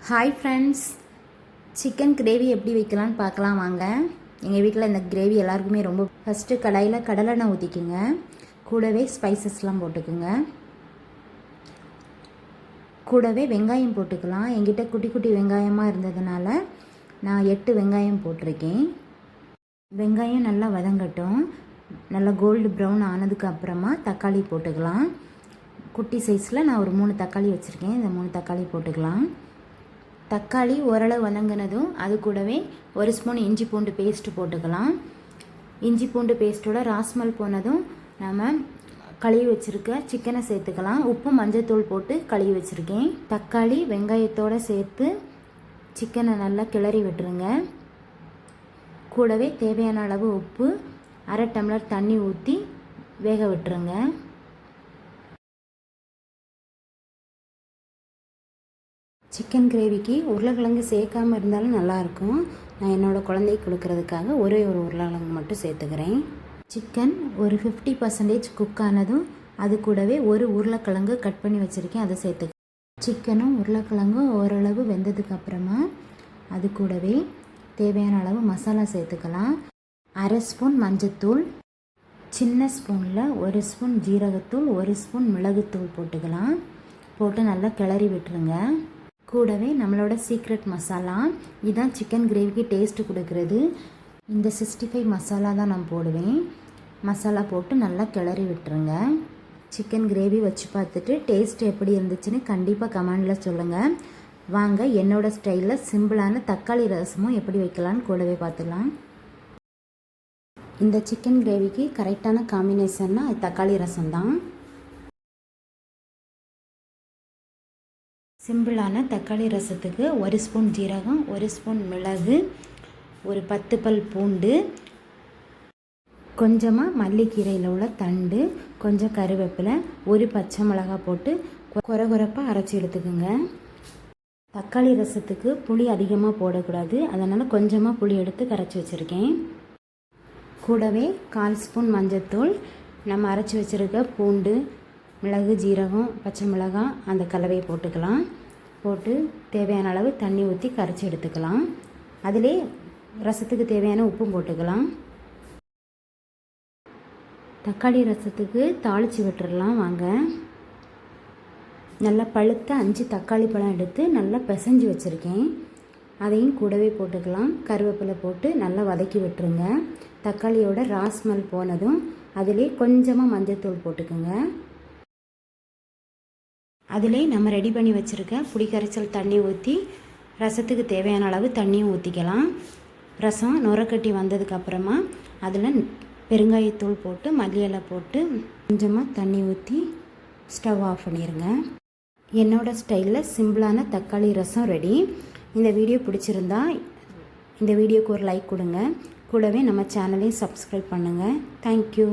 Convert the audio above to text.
Hi friends, chicken gravy எப்படி வைக்கலான்னு பார்க்கலாம் வாங்க. எங்கள் வீட்டில் இந்த கிரேவி எல்லாருக்குமே ரொம்ப. ஃபஸ்ட்டு கடாயில் கடலெண்ணெய் ஊற்றிக்குங்க. கூடவே ஸ்பைசஸ்லாம் போட்டுக்குங்க. கூடவே வெங்காயம் போட்டுக்கலாம். என்கிட்ட குட்டி குட்டி வெங்காயமாக இருந்ததுனால நான் 8 வெங்காயம் போட்டிருக்கேன். வெங்காயம் நல்லா வதங்கட்டும். நல்லா கோல்டு ப்ரௌன் ஆனதுக்கு அப்புறமா தக்காளி போட்டுக்கலாம். குட்டி சைஸில் நான் ஒரு 3 தக்காளி வச்சுருக்கேன். இந்த 3 தக்காளி போட்டுக்கலாம். தக்காளி ஓரளவு வதங்கினதும் அது கூடவே 1 ஸ்பூன் இஞ்சி பூண்டு பேஸ்ட்டு போட்டுக்கலாம். இஞ்சி பூண்டு பேஸ்ட்டோட ராஸ்மல் போனதும் நம்ம கழுவி வச்சுருக்க சிக்கனை சேர்த்துக்கலாம். உப்பு மஞ்சத்தூள் போட்டு கழுவி வச்சுருக்கேன். தக்காளி வெங்காயத்தோடு சேர்த்து சிக்கனை நல்லா கிளறி விட்டுருங்க. கூடவே தேவையான அளவு உப்பு, 1/2 டம்ளர் தண்ணி ஊற்றி வேக விட்டுருங்க. சிக்கன் கிரேவிக்கு உருளைக்கிழங்கு சேர்க்காமல் இருந்தாலும் நல்லாயிருக்கும். நான் என்னோடய குழந்தைக்கு கொடுக்கறதுக்காக ஒரே ஒரு உருளைக்கிழங்கு மட்டும் சேர்த்துக்கிறேன். சிக்கன் ஒரு 50% குக் ஆனதும் அது கூடவே ஒரு உருளைக்கிழங்கு கட் பண்ணி வச்சுருக்கேன், அதை சேர்த்துக்கிறேன். சிக்கனும் உருளைக்கிழங்கும் ஓரளவு வெந்ததுக்கு அப்புறமா அது கூடவே தேவையான அளவு மசாலா சேர்த்துக்கலாம். 1/2 ஸ்பூன் மஞ்சத்தூள், சின்ன ஸ்பூனில் 1 ஸ்பூன் ஜீரகத்தூள், 1 ஸ்பூன் மிளகுத்தூள் போட்டுக்கலாம். போட்டு நல்லா கிளறி விட்டுருங்க. கூடவே நம்மளோட சீக்ரெட் மசாலா, இதுதான் சிக்கன் கிரேவிக்கு டேஸ்ட்டு கொடுக்குறது. இந்த 65 மசாலா தான் நான் போடுவேன். மசாலா போட்டு நல்லா கிளறி விட்டுருங்க. சிக்கன் கிரேவி வச்சு பார்த்துட்டு டேஸ்ட் எப்படி இருந்துச்சுன்னு கண்டிப்பாக கமெண்டில் சொல்லுங்கள். வாங்க என்னோடய ஸ்டைலில் சிம்பிளான தக்காளி ரசமும் எப்படி வைக்கலான்னு கூடவே பார்த்துக்கலாம். இந்த சிக்கன் கிரேவிக்கு கரெக்டான காம்பினேஷன்னா தக்காளி ரசம் தான். சிம்பிளான தக்காளி ரசத்துக்கு 1 ஸ்பூன் ஜீரகம், 1 ஸ்பூன் மிளகு, ஒரு 10 பல் பூண்டு, கொஞ்சமாக மல்லிக்கீரையில் உள்ள தண்டு, கொஞ்சம் கருவேப்பிலை, ஒரு பச்சை மிளகாய் போட்டு கொரகொரப்பாக அரைச்சி எடுத்துக்கோங்க. தக்காளி ரசத்துக்கு புளி அதிகமாக போடக்கூடாது, அதனால் கொஞ்சமாக புளி எடுத்து கரைச்சி வச்சுருக்கேன். கூடவே 1/4 ஸ்பூன் மஞ்சத்தூள், நம்ம அரைச்சி வச்சுருக்க பூண்டு, மிளகு, ஜீரகம், பச்சை மிளகாய் அந்த கலவையை போட்டுக்கலாம். போட்டு தேவையான அளவு தண்ணி ஊற்றி கரைச்சி எடுத்துக்கலாம். அதிலே ரசத்துக்கு தேவையான உப்பும் போட்டுக்கலாம். தக்காளி ரசத்துக்கு தாளித்து விட்டுறலாம் வாங்க. நல்லா பழுத்த 5 தக்காளி பழம் எடுத்து நல்லா பிசைஞ்சு வச்சுருக்கேன், அதையும் கூடவே போட்டுக்கலாம். கருவேப்பிலை போட்டு நல்லா வதக்கி விட்டுருங்க. தக்காளியோட ராஸ்மல் போனதும் அதிலே கொஞ்சமாக மஞ்சத்தூள் போட்டுக்கோங்க. அதிலே நம்ம ரெடி பண்ணி வச்சுருக்க புளி கரைச்சல் தண்ணி ஊற்றி ரசத்துக்கு தேவையான அளவு தண்ணியும் ஊற்றிக்கலாம். ரசம் நுரக்கட்டி வந்ததுக்கப்புறமா அதில் பெருங்காயத்தூள் போட்டு மல்லி இலை போட்டு கொஞ்சமாக தண்ணி ஊற்றி ஸ்டவ் ஆஃப் பண்ணிடுங்க. என்னோடய ஸ்டைலில் சிம்பிளான தக்காளி ரசம் ரெடி. இந்த வீடியோ பிடிச்சிருந்தா இந்த வீடியோக்கு ஒரு லைக் கொடுங்க. கூடவே நம்ம சேனலையும் சப்ஸ்கிரைப் பண்ணுங்கள். தேங்க்யூ.